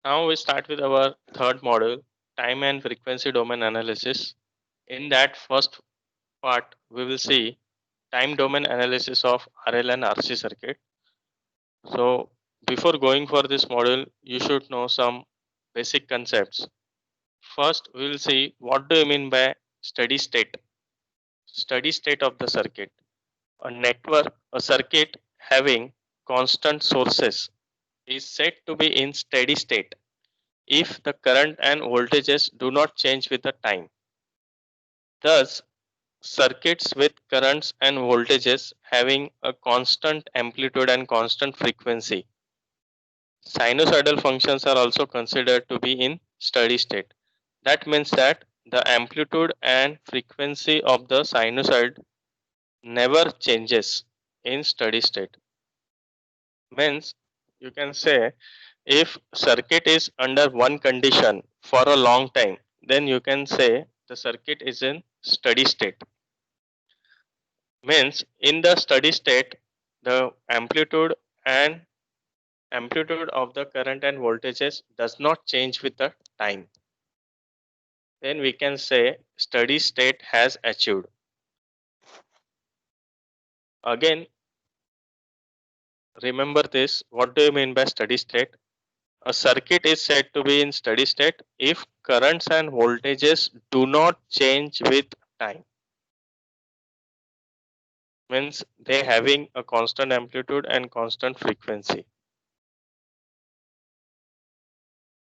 Now we start with our third module, time and frequency domain analysis. In that first part, we will see time domain analysis of RL and RC circuit. So before going for this module, you should know some basic concepts. First, we will see what do you mean by steady state. Steady state of the circuit. A circuit having constant sources is said to be in steady state if the current and voltages do not change with the time. Thus, circuits with currents and voltages having a constant amplitude and constant frequency. Sinusoidal functions are also considered to be in steady state. That means that the amplitude and frequency of the sinusoid never changes in steady state. Means you can say if circuit is under one condition for a long time, then you can say the circuit is in steady state. Means in the steady state, the and amplitude of the current and voltages does not change with the time. Then we can say steady state has achieved. Again, remember this. What do you mean by steady state? A circuit is said to be in steady state if currents and voltages do not change with time. Means they having a constant amplitude and constant frequency.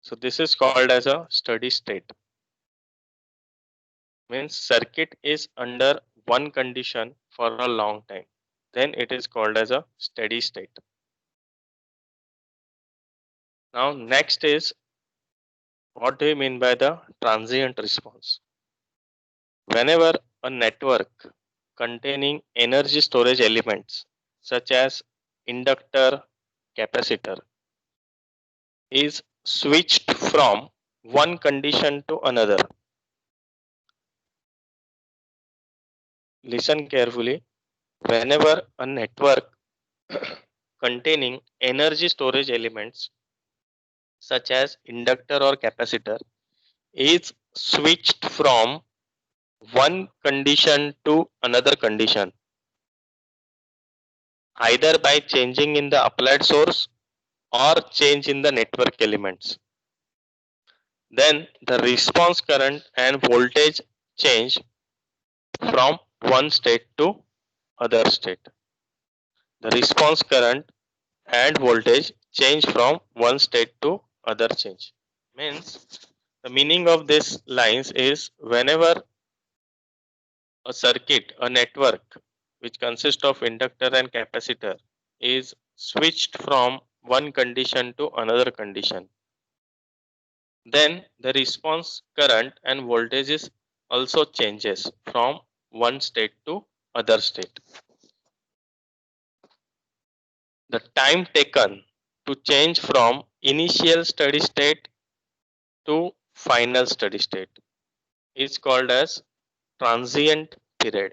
So this is called as a steady state. Means circuit is under one condition for a long time. Then it is called as a steady state. Now next is what do you mean by the transient response? Whenever a network containing energy storage elements such as inductor, capacitor is switched from one condition to another. Listen carefully. Whenever a network containing energy storage elements such as inductor or capacitor is switched from one condition to another condition, either by changing in the applied source or change in the network elements, then the response current and voltage change from one state to other state. The response current and voltage change from one state to other change. Means the meaning of this lines is whenever a circuit, a network which consists of inductor and capacitor is switched from one condition to another condition, then the response current and voltages also changes from one state to other state. The time taken to change from initial steady state to final steady state is called as transient period.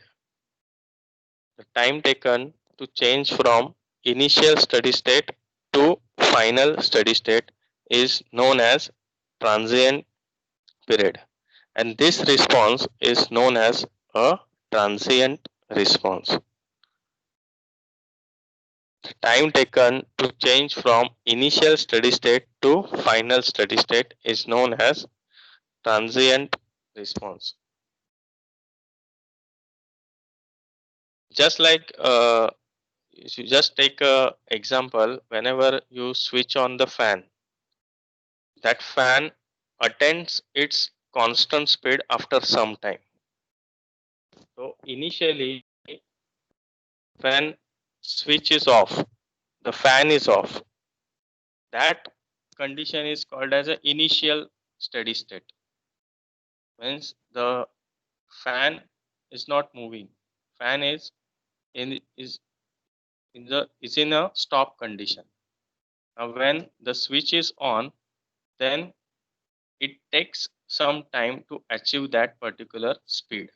The time taken to change from initial steady state to final steady state is known as transient period, and this response is known as a transient response. The time taken to change from initial steady state to final steady state is known as transient response. Just like you just take a example, whenever you switch on the fan, that fan attains its constant speed after some time. So initially when switch is off, the fan is off, that condition is called as an initial steady state. Means the fan is not moving, fan is in a stop condition. Now when the switch is on, then it takes some time to achieve that particular speed,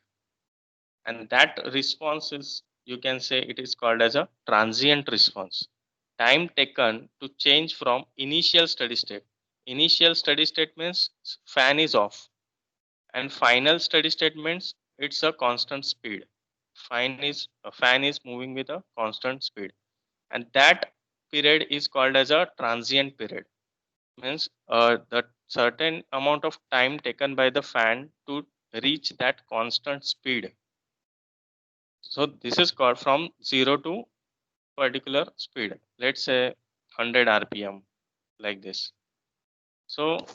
and that response is you can say it is called as a transient response. Time taken to change from initial steady state. Initial steady state means fan is off, and final steady state means it's a constant speed. A fan is moving with a constant speed, and that period is called as a transient period. Means the certain amount of time taken by the fan to reach that constant speed. So this is called from 0 to particular speed. Let's say 100 rpm, like this. So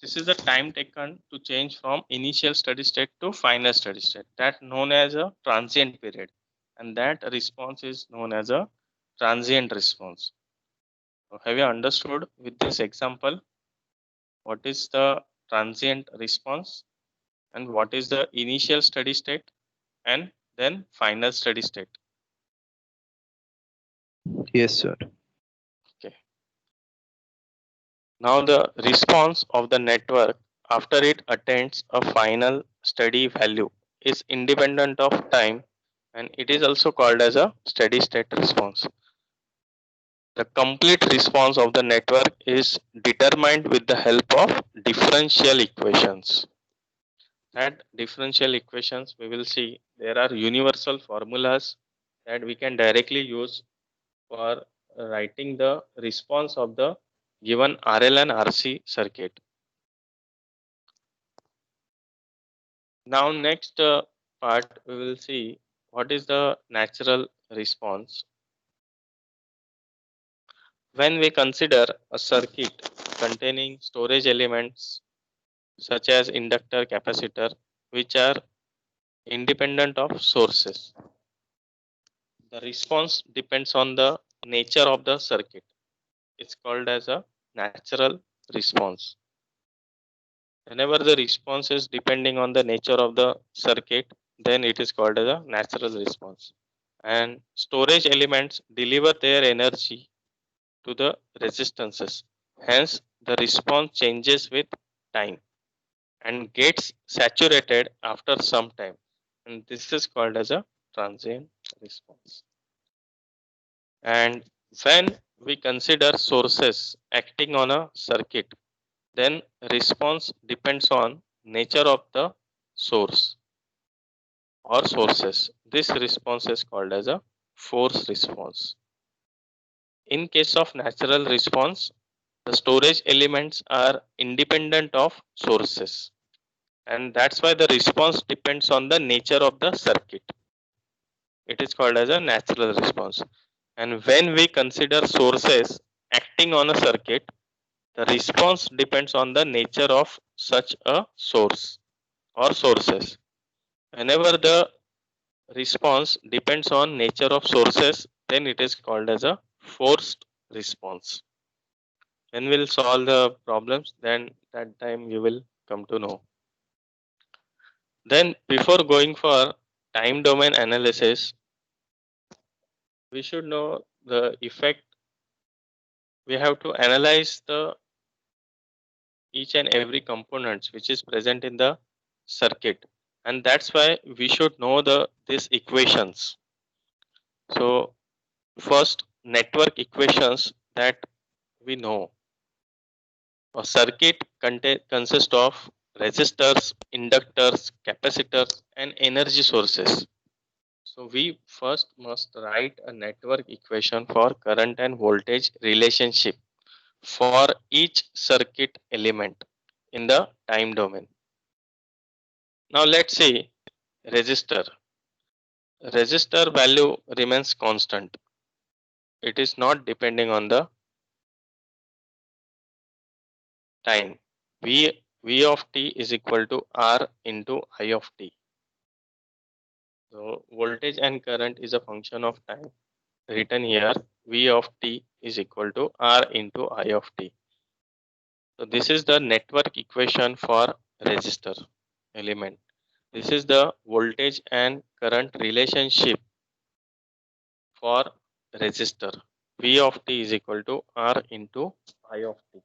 this is the time taken to change from initial steady state to final steady state. That known as a transient period, and that response is known as a transient response. So have you understood with this example what is the transient response and what is the initial steady state and then final steady state? Yes, sir. Okay. Now the response of the network after it attains a final steady value is independent of time, and it is also called as a steady state response. The complete response of the network is determined with the help of differential equations. That differential equations we will see there are universal formulas that we can directly use for writing the response of the given RL and RC circuit. Now next part we will see what is the natural response. When we consider a circuit containing storage elements such as inductor, capacitor, which are independent of sources, the response depends on the nature of the circuit. It's called as a natural response. Whenever the response is depending on the nature of the circuit, then it is called as a natural response. And storage elements deliver their energy to the resistances. Hence, the response changes with time and gets saturated after some time. And this is called as a transient response. And when we consider sources acting on a circuit, then response depends on nature of the source or sources. This response is called as a force response. In case of natural response, the storage elements are independent of sources, and that's why the response depends on the nature of the circuit. It is called as a natural response. And when we consider sources acting on a circuit, the response depends on the nature of such a source or sources. Whenever the response depends on nature of sources, then it is called as a forced response. When we'll solve the problems, then that time you will come to know. Then before going for time domain analysis, we should know the effect. We have to analyze the each and every components which is present in the circuit, and that's why we should know the these equations. So first, network equations that we know. A circuit consists of resistors, inductors, capacitors, and energy sources. So we first must write a network equation for current and voltage relationship for each circuit element in the time domain. Now let's see resistor. Resistor value remains constant. It is not depending on the time. V of t is equal to R into I of t. So voltage and current is a function of time. Written here, V of t is equal to R into I of t. So this is the network equation for resistor element. This is the voltage and current relationship for resistor. V of t is equal to R into I of t.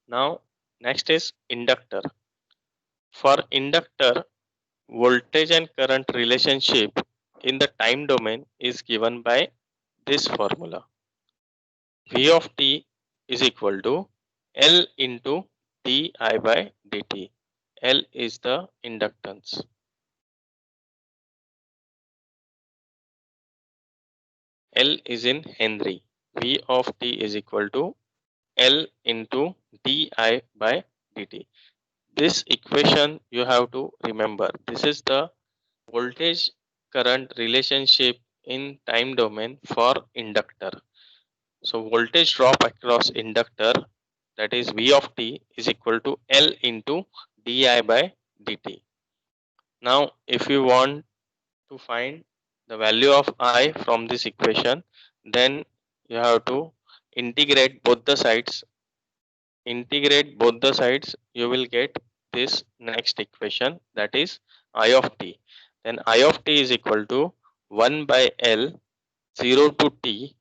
Now next is inductor. For inductor, voltage and current relationship in the time domain is given by this formula. V of t is equal to L into di by dt. L is the inductance. L is in Henry. V of t is equal to L into di by dt. This equation you have to remember. This is the voltage current relationship in time domain for inductor. So voltage drop across inductor, that is V of t, is equal to L into di by dt. Now if you want to find the value of I from this equation, then you have to integrate both the sides. Integrate both the sides, you will get this next equation, that is I of t. Then I of t is equal to 1 by L 0 to t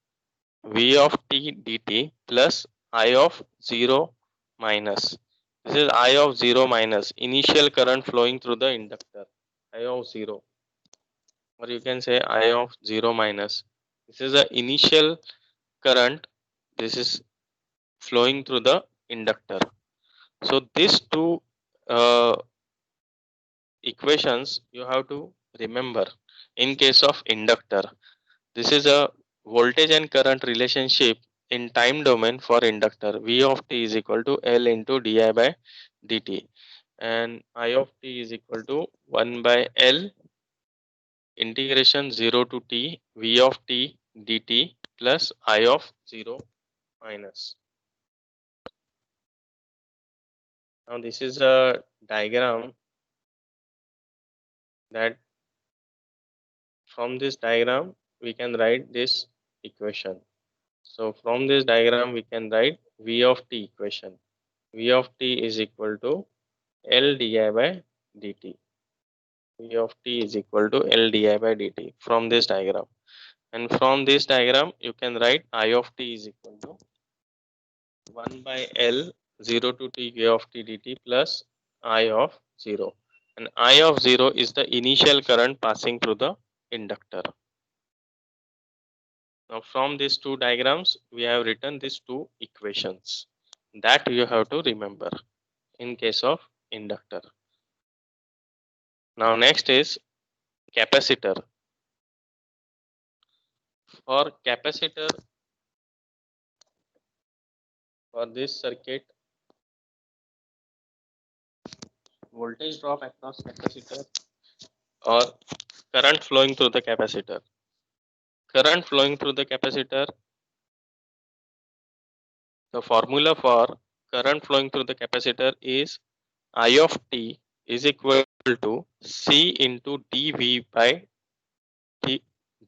V of t dt plus I of 0 minus. This is I of 0 minus initial current flowing through the inductor. I of 0, or you can say I of 0 minus. This is the initial current. This is flowing through the inductor. So these two equations you have to remember in case of inductor. This is a voltage and current relationship in time domain for inductor. V of t is equal to L into di by dt, and I of t is equal to 1 by L integration 0 to t V of t dt plus I of 0 minus. Now this is a diagram that from this diagram we can write this equation. So from this diagram we can write V of t equation. V of t is equal to L di by dt. V of t is equal to L di by dt from this diagram. And from this diagram you can write I of t is equal to 1 by L 0 to t V of t dt plus I of 0. And I of 0 is the initial current passing through the inductor. Now from these two diagrams we have written these two equations that you have to remember in case of inductor. Now next is capacitor. For capacitor, for this circuit, voltage drop across capacitor or current flowing through the capacitor. Current flowing through the capacitor, the formula for current flowing through the capacitor is I of t is equal to C into dV by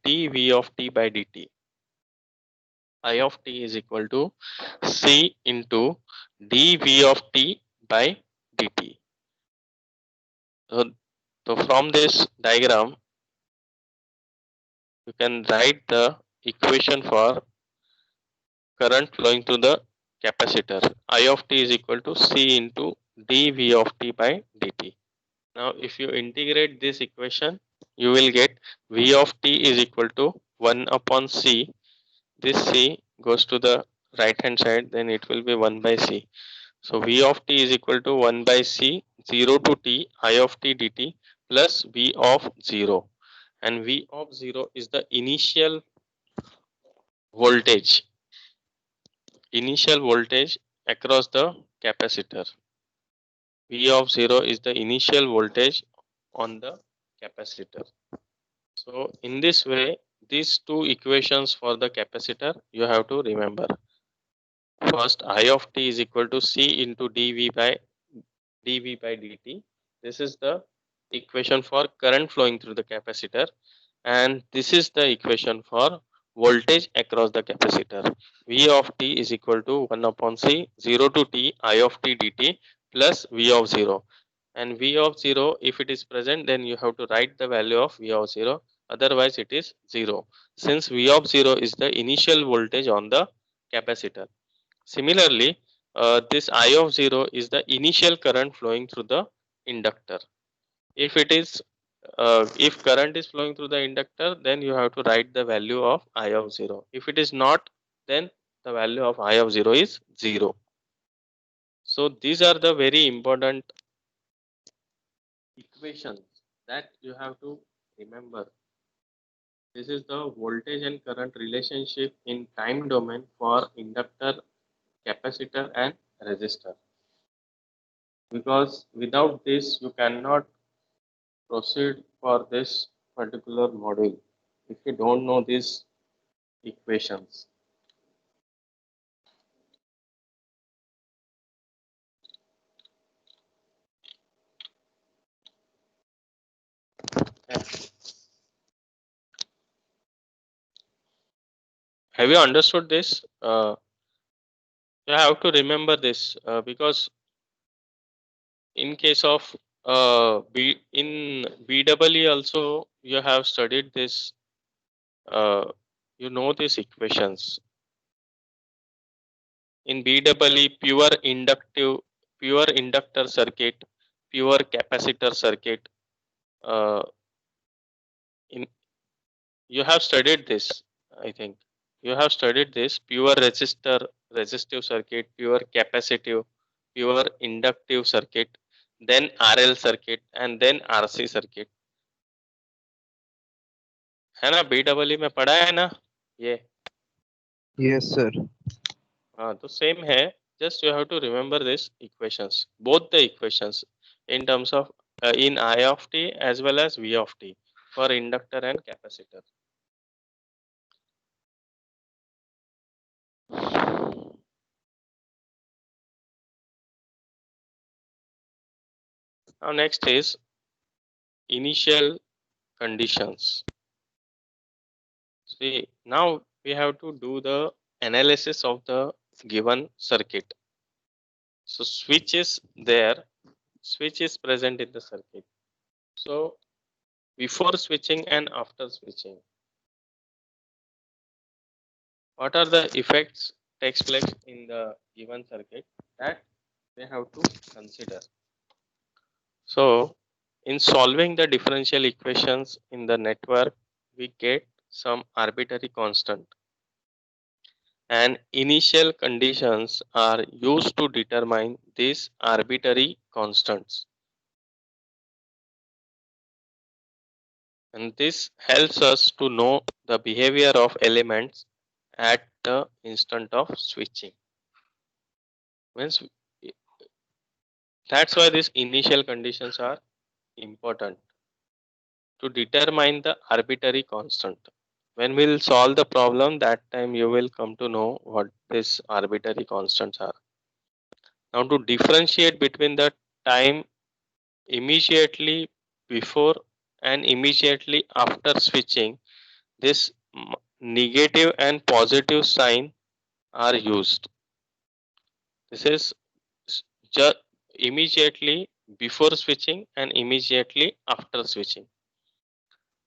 dV of t by dt. I of t is equal to C into dV of t by dt. So from this diagram, you can write the equation for current flowing through the capacitor. I of t is equal to C into dV of t by dt. Now if you integrate this equation, you will get V of t is equal to 1 upon C. This C goes to the right hand side, then it will be 1 by C. So V of t is equal to 1 by C 0 to t I of t dt plus V of 0. And V of 0 is the initial voltage across the capacitor. V of 0 is the initial voltage on the capacitor. So in this way, these two equations for the capacitor you have to remember. First, I of t is equal to C into dV by dt. This is the equation for current flowing through the capacitor, and this is the equation for voltage across the capacitor. V of t is equal to 1 upon C 0 to t I of t dt plus V of 0. And V of 0, if it is present, then you have to write the value of V of 0, otherwise it is 0, since V of 0 is the initial voltage on the capacitor. Similarly, this I of 0 is the initial current flowing through the inductor. If it is if current is flowing through the inductor, then you have to write the value of I of 0. If it is not, then the value of I of 0 is 0. So these are the very important equations that you have to remember. This is the voltage and current relationship in time domain for inductor, capacitor and resistor. Because without this you cannot proceed for this particular module if you don't know these equations. Have you understood this? You have to remember this because in case of in BEE also you have studied this. You know these equations. In BEE, pure inductor circuit, pure capacitor circuit. Uh, in You have studied this, I think. You have studied this pure resistive circuit, pure capacitive, pure inductive circuit, then RL circuit, and then RC circuit. है ना? BEE में पढ़ा है ना ये? Yes, sir. हाँ, तो same है. Just you have to remember this equations, both the equations in terms of in I of t as well as V of t for inductor and capacitor. Now next is initial conditions. See, now we have to do the analysis of the given circuit. So switch is there, switch is present in the circuit. So before switching and after switching, what are the effects takes place in the given circuit that we have to consider. So in solving the differential equations in the network, we get some arbitrary constant, and initial conditions are used to determine these arbitrary constants. And this helps us to know the behavior of elements at the instant of switching. Means that's why these initial conditions are important to determine the arbitrary constant. When we'll solve the problem, that time you will come to know what these arbitrary constants are. Now to differentiate between the time immediately before and immediately after switching, this negative and positive sign are used. This is just immediately before switching and immediately after switching.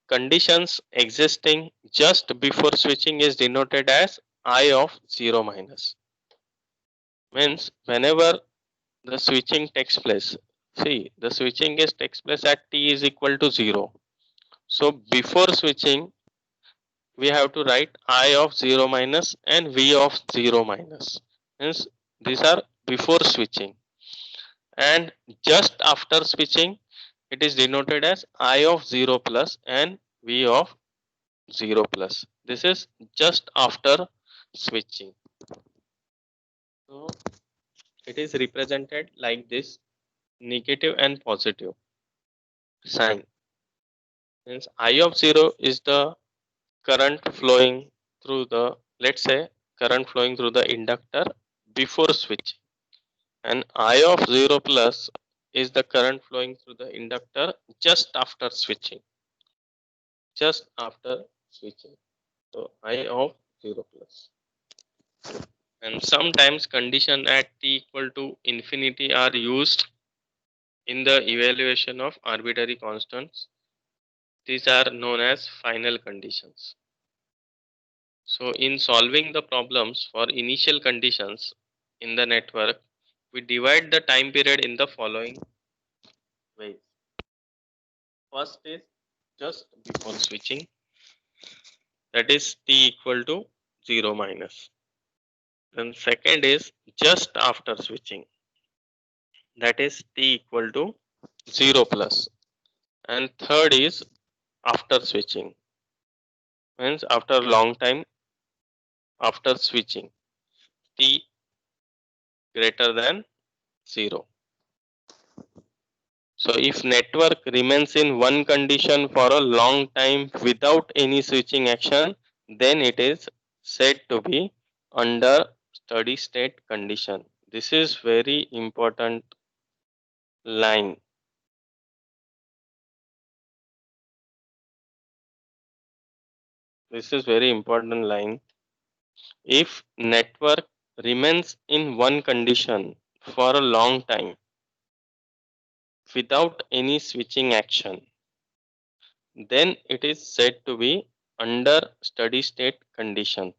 Conditions existing just before switching is denoted as I of 0 minus. Means whenever the switching takes place, see the switching is takes place at t is equal to 0. So before switching we have to write I of 0 minus and V of 0 minus. Means these are before switching, and just after switching it is denoted as I of 0 plus and V of 0 plus. This is just after switching. So it is represented like this, negative and positive sign. Means I of 0 is the current flowing through the, let's say current flowing through the inductor before switching, and I of 0 plus is the current flowing through the inductor just after switching. Just after switching. So I of 0 plus. And sometimes condition at t equal to infinity are used in the evaluation of arbitrary constants. These are known as final conditions. So in solving the problems for initial conditions in the network, we divide the time period in the following ways. First is just before switching, that is t equal to 0 minus. Then second is just after switching, that is t equal to 0 plus. And third is after switching, means after long time after switching, t greater than 0. So if network remains in one condition for a long time without any switching action, then it is said to be under steady state condition. This is very important line. This is very important line. If network remains in one condition for a long time without any switching action, then it is said to be under steady state condition.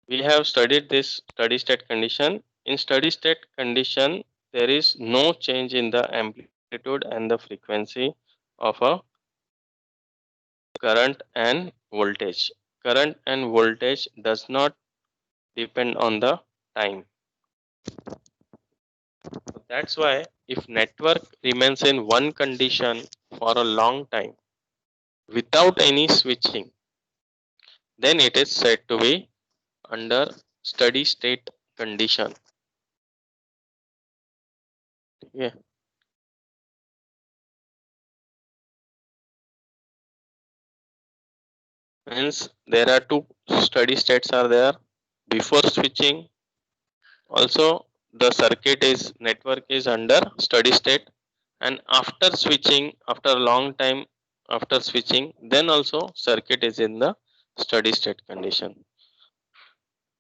We have studied this steady state condition. In steady state condition, there is no change in the amplitude and the frequency of a current and voltage. Current and voltage does not depend on the time. That's why if network remains in one condition for a long time without any switching, then it is said to be under steady state condition. Yeah. Hence, there are two steady states are there. Before switching, also the circuit is network is under steady state, and after switching, after a long time after switching, then also circuit is in the steady state condition.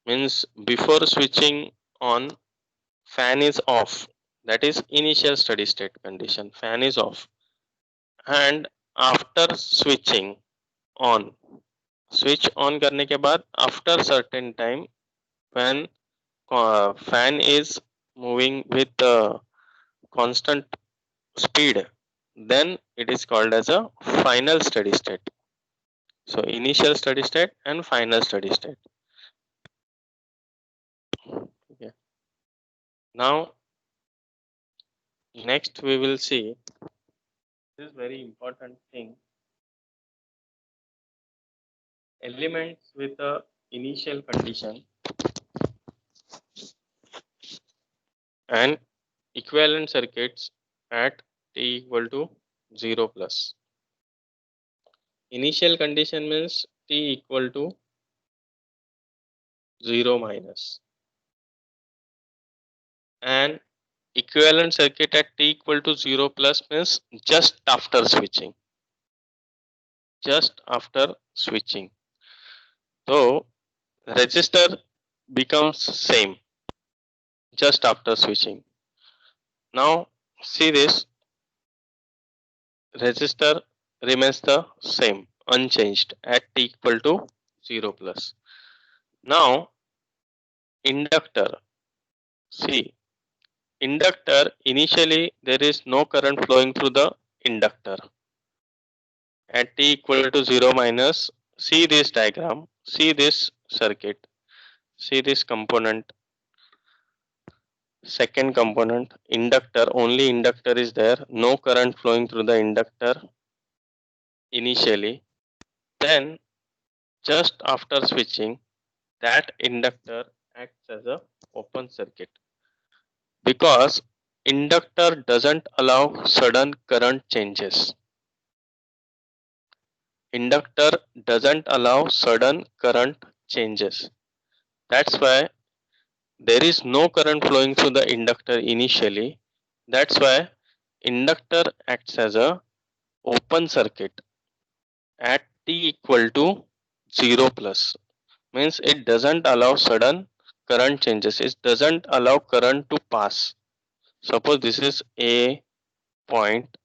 Means before switching on, fan is off. That is initial steady state condition. Fan is off, and after switching on, switch on करने के बाद after certain time when fan is moving with constant speed, then it is called as a final steady state. So initial steady state and final steady state. Okay. Now next we will see this very important thing, elements with a initial condition and equivalent circuits at t equal to 0 plus. Initial condition means t equal to 0 minus, and equivalent circuit at t equal to 0 plus means just after switching. Just after switching. So resistor becomes same just after switching. Now see this, resistor remains the same unchanged at t equal to 0 plus. Now inductor, see, inductor initially there is no current flowing through the inductor at t equal to 0 minus. See this diagram, see this circuit, see this component. Second component, inductor, only inductor is there, no current flowing through the inductor initially. Then just after switching, that inductor acts as a open circuit because inductor doesn't allow sudden current changes. Inductor doesn't allow sudden current changes. That's why there is no current flowing through the inductor initially. That's why inductor acts as a open circuit at t equal to 0 plus, means it doesn't allow sudden current changes, it doesn't allow current to pass. Suppose this is a point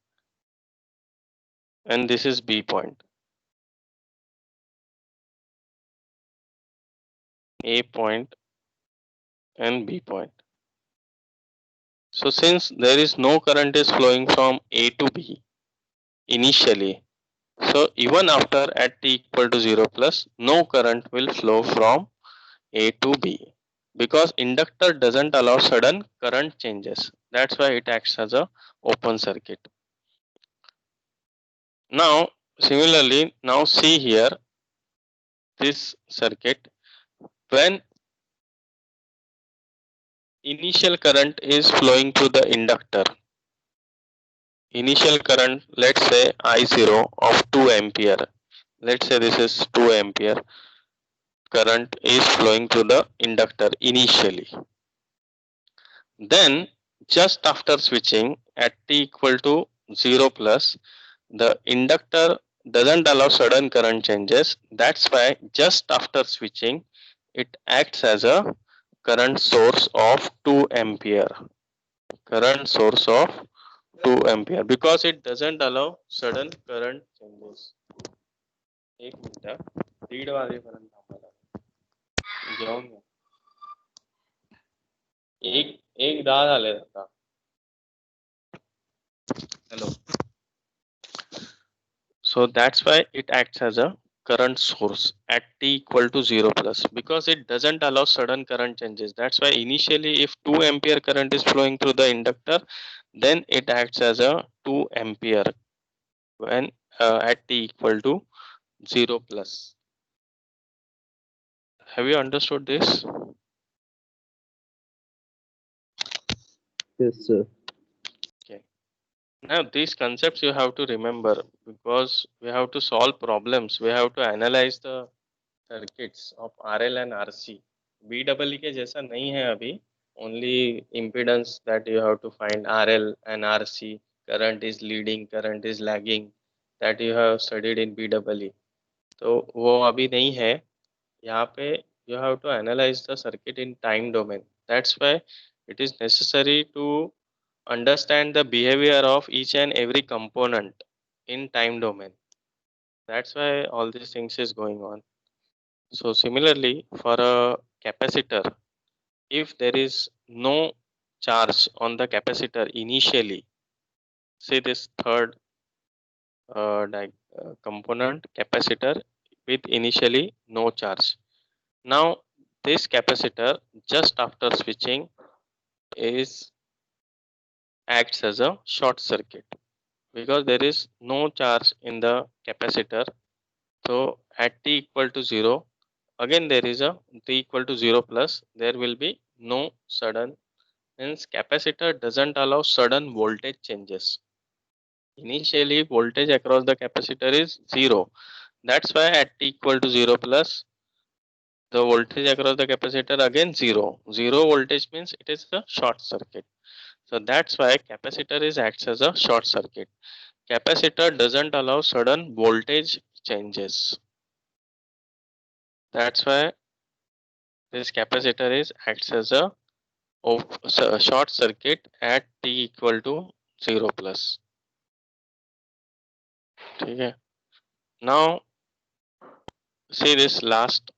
and this is b point, a point and b point. So since there is no current is flowing from a to b, initially. So even after at t equal to 0 plus, no current will flow from A to B because inductor doesn't allow sudden current changes. That's why it acts as a open circuit. Now similarly, now see here this circuit when initial current is flowing through the inductor. Initial current, let's say I0 of 2 ampere. Let's say this is 2 ampere. Current is flowing through the inductor initially. Then just after switching at t equal to 0 plus, the inductor doesn't allow sudden current changes. That's why just after switching, it acts as a current source of 2 ampere. Current source of 2 ampere because it doesn't allow sudden current changes. एक minute दीड वाजेपर्यंत थांबायला घेऊन घ्या एक एक 10 झाले आता hello so that's why it acts as a current source at t equal to 0 plus because it doesn't allow sudden current changes. That's why initially if 2 ampere current is flowing through the inductor, then it acts as a 2 ampere when at t equal to 0 plus. Have you understood this? Yes, sir. Okay. Now these concepts you have to remember because we have to solve problems. We have to analyze the circuits of RL and RC. BEE के जैसा नहीं है अभी. Only impedance that you have to find RL and RC. Current is leading, current is lagging. That you have studied in BEE. तो वो अभी नहीं है. यहाँ पे you have to analyze the circuit in time domain. That's why it is necessary to understand the behavior of each and every component in time domain. That's why all these things is going on. So similarly for a capacitor, if there is no charge on the capacitor initially, say this third component capacitor with initially no charge. Now this capacitor just after switching is acts as a short circuit because there is no charge in the capacitor. So at t equal to 0, again there is a t equal to 0 plus, there will be no sudden, hence capacitor doesn't allow sudden voltage changes. Initially voltage across the capacitor is 0. That's why at t equal to 0 plus, the voltage across the capacitor again 0. 0 voltage means it is a short circuit. So that's why capacitor is acts as a short circuit. Capacitor doesn't allow sudden voltage changes. That's why this capacitor is acts as a short circuit at t equal to 0 plus. Okay. Now see this last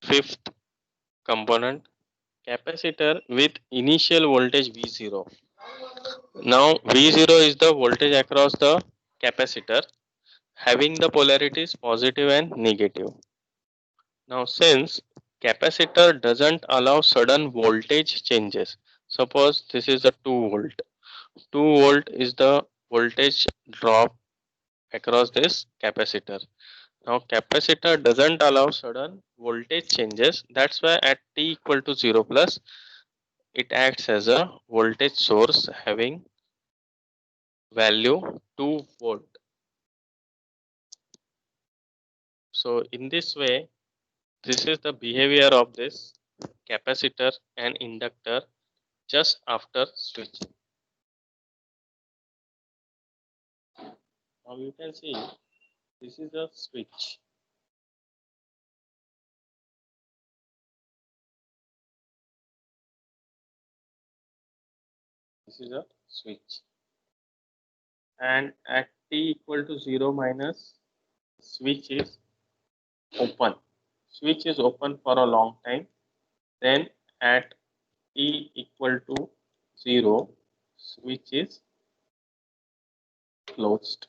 fifth component, capacitor with initial voltage V0. Now V0 is the voltage across the capacitor having the polarities positive and negative. Now since capacitor doesn't allow sudden voltage changes, suppose this is a 2 volt. 2 volt is the voltage drop across this capacitor. Now capacitor doesn't allow sudden voltage changes. That's why at t equal to 0 plus, it acts as a voltage source having value 2 volt. So in this way, this is the behavior of this capacitor and inductor just after switching. Now you can see this is a switch. This is a switch. And at t equal to 0 minus, switch is open. Switch is open for a long time. Then at t equal to 0, switch is closed.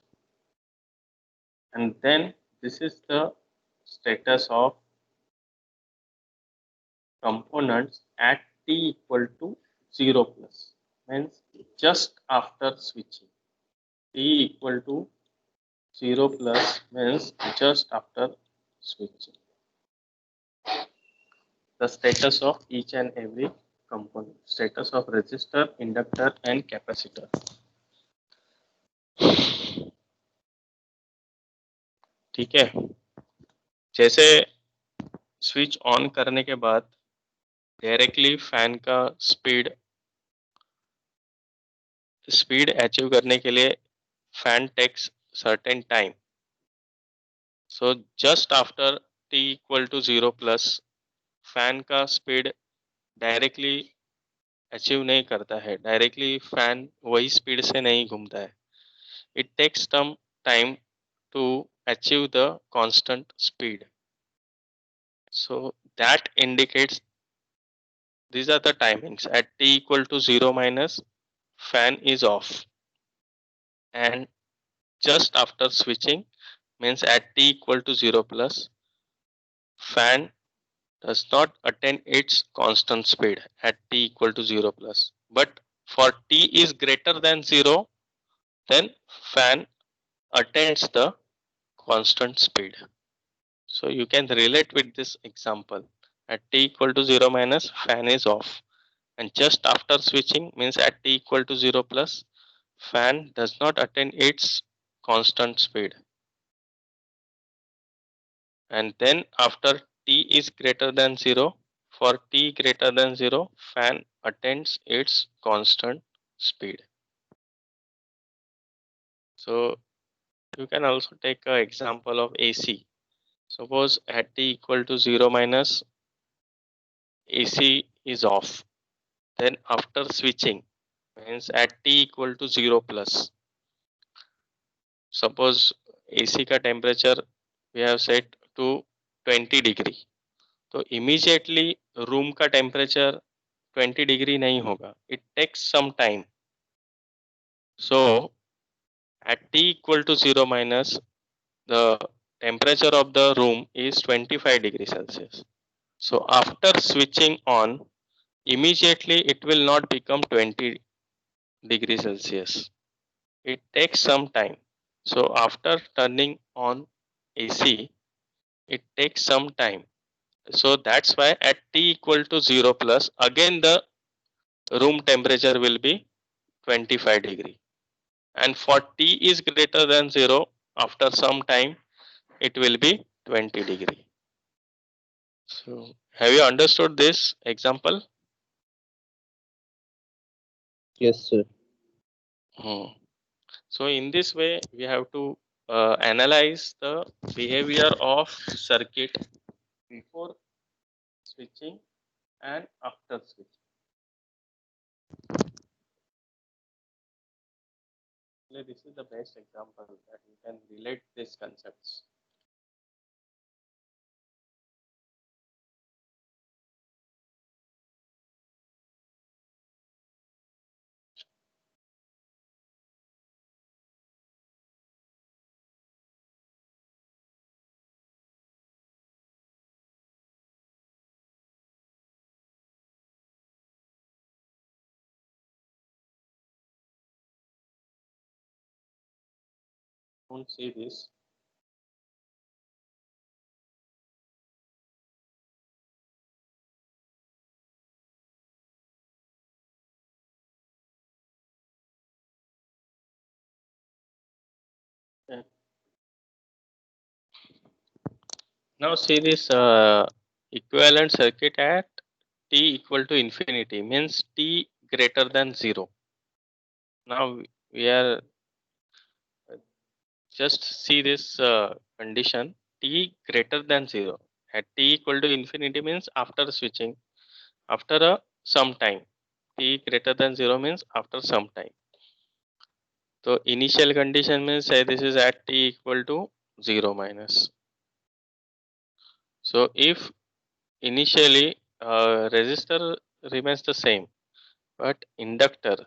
And then this is the status of components at t equal to 0 plus, means just after switching. T equal to 0 plus means just after switching. The status of each and every component, status of resistor, inductor and capacitor. ठीक है, जैसे switch on करने के बाद directly fan का speed achieve करने के लिए fan takes certain time. So just after t equal to 0 plus fan का स्पीड डायरेक्टली अचीव नहीं करता है, डायरेक्टली फैन वही स्पीड से नहीं घूमता है. It takes some time to achieve the constant speed. So that indicates these are the timings. At t equal to 0 minus, fan is off, and just after switching means at t equal to 0 plus, fan does not attain its constant speed at t equal to 0 plus. But for t is greater than 0, then fan attains the constant speed. So you can relate with this example. At t equal to 0 minus, fan is off, and just after switching means at t equal to 0 plus, fan does not attain its constant speed. And then after t is greater than 0, for t greater than 0, fan attains its constant speed. So you can also take an example of AC. Suppose at t equal to 0 minus, AC is off. Then after switching means at t equal to 0 plus, suppose AC का temperature we have set to 20 degree, तो immediately room का temperature 20 degree नहीं होगा, it takes some time. So at t equal to 0 minus, the temperature of the room is 25 degrees Celsius. So after switching on, immediately it will not become 20 degrees Celsius. It takes some time. So after turning on AC, it takes some time. So that's why at t equal to 0 plus, again the room temperature will be 25 degree. And for t is greater than 0, after some time, it will be 20 degree. So have you understood this example? Yes, sir. So in this way, we have to analyze the behavior of circuit before switching and after switching. This is the best example that you can relate these concepts. Don't see this. Okay. Now see this equivalent circuit at t equal to infinity, means t greater than 0. Now we are just see this condition, t greater than 0. At t equal to infinity means after switching, after some time. T greater than 0 means after some time. So initial condition means say this is at t equal to 0 minus. So if initially resistor remains the same, but inductor,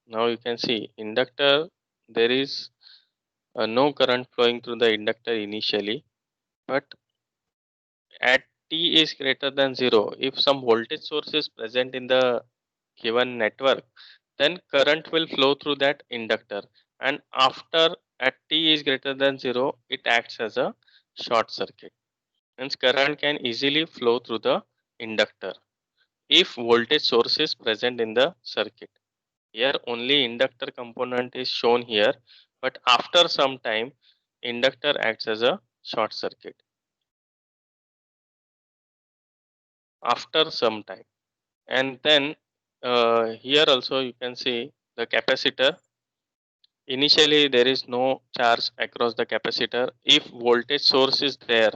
now you can see inductor, there is no current flowing through the inductor initially, but at t is greater than 0, if some voltage source is present in the given network, then current will flow through that inductor, and after at t is greater than 0, it acts as a short circuit. Hence current can easily flow through the inductor if voltage source is present in the circuit. Here only inductor component is shown here, but after some time inductor acts as a short circuit. After some time, and then here also you can see the capacitor. Initially there is no charge across the capacitor. If voltage source is there,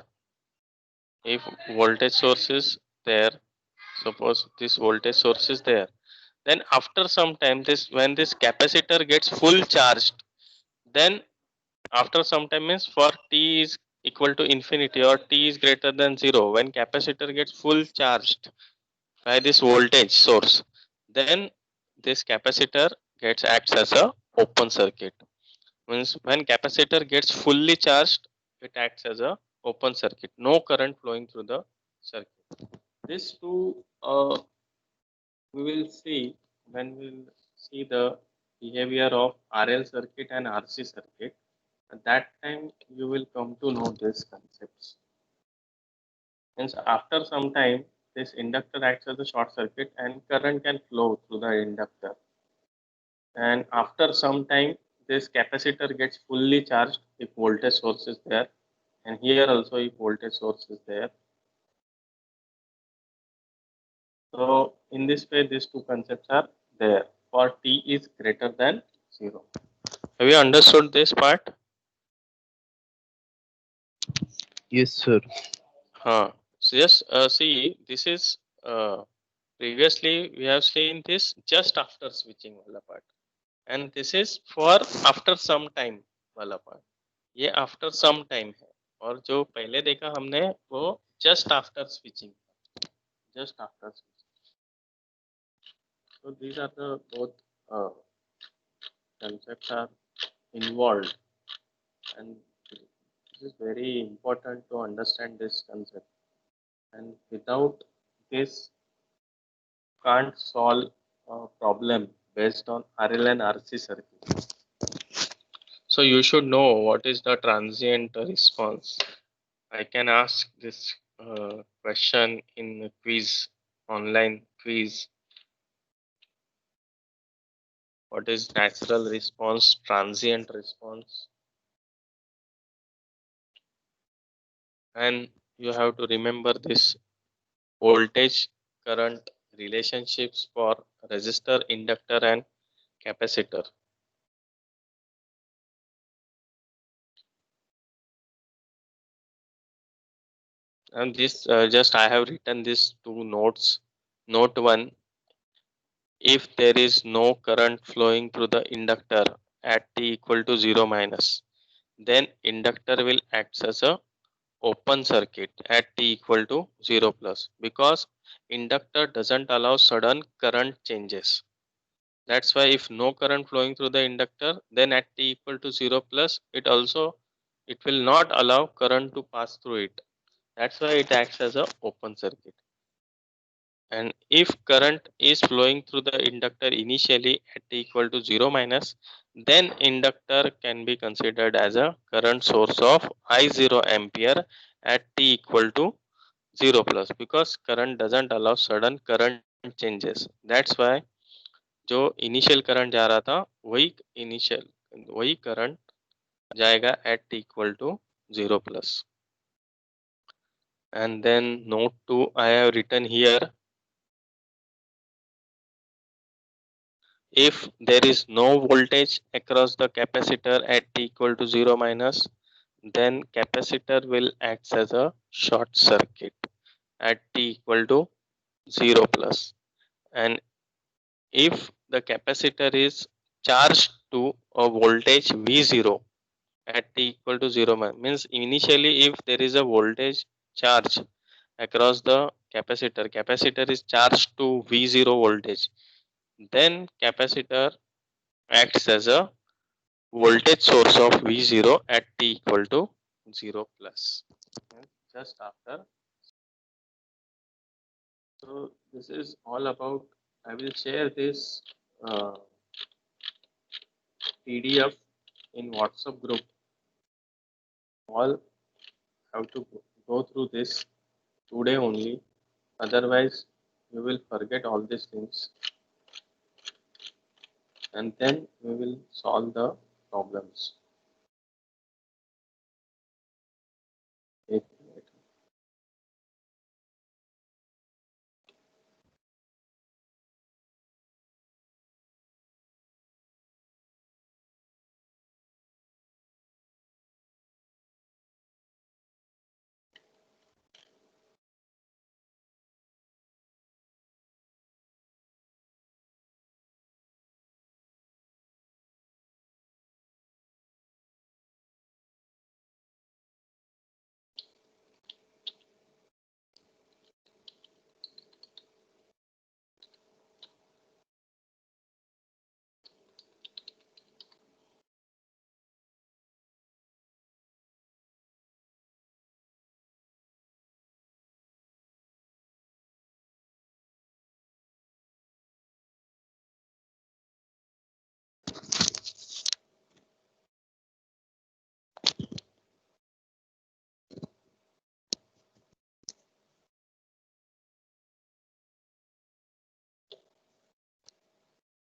if voltage source is there, suppose this voltage source is there, then after some time, this when this capacitor gets full charged, then after some time means for t is equal to infinity or t is greater than 0, when capacitor gets full charged by this voltage source, then this capacitor gets acts as a open circuit. Means when capacitor gets fully charged, it acts as a open circuit, no current flowing through the circuit. This two we will see when we will see the behavior of RL circuit and RC circuit. At that time, you will come to know these concepts. Hence, after some time, this inductor acts as a short circuit and current can flow through the inductor. And after some time, this capacitor gets fully charged if voltage source is there. And here also if voltage source is there. So in this way, these two concepts are there for t is greater than 0. Have you understood this part? Yes, sir. So yes, see, this is previously we have seen this just after switching वाला part, and this is for after some time वाला part. ये after some time है, और जो पहले देखा हमने वो just after switching, just after switching. So these are the both concepts are involved, and this is very important to understand this concept. And without this, can't solve a problem based on RL and RC circuit. So you should know what is the transient response. I can ask this question in a quiz, online quiz. What is natural response, transient response? And you have to remember this voltage current relationships for resistor, inductor and capacitor. And this just I have written these two notes. Note 1, if there is no current flowing through the inductor at t equal to 0 minus, then inductor will act as a open circuit at t equal to 0 plus, because inductor doesn't allow sudden current changes. That's why if no current flowing through the inductor, then at t equal to 0 plus, it will not allow current to pass through it. That's why it acts as a open circuit. And if current is flowing through the inductor initially at t equal to 0 minus, then inductor can be considered as a current source of I0 ampere at t equal to 0 plus, because current doesn't allow sudden current changes. That's why जो initial current जा रहा था वही current जाएगा at t equal to 0 plus. And then note 2 I have written here. If there is no voltage across the capacitor at t equal to 0 minus, then capacitor will act as a short circuit at t equal to 0 plus. And if the capacitor is charged to a voltage V0 at t equal to 0 minus, means initially if there is a voltage charge across the capacitor is charged to V0 voltage, then capacitor acts as a voltage source of V0 at t equal to 0 plus. And just after, so this is all about, I will share this PDF in WhatsApp group. All have to go through this today only, otherwise you will forget all these things and then we will solve the problems.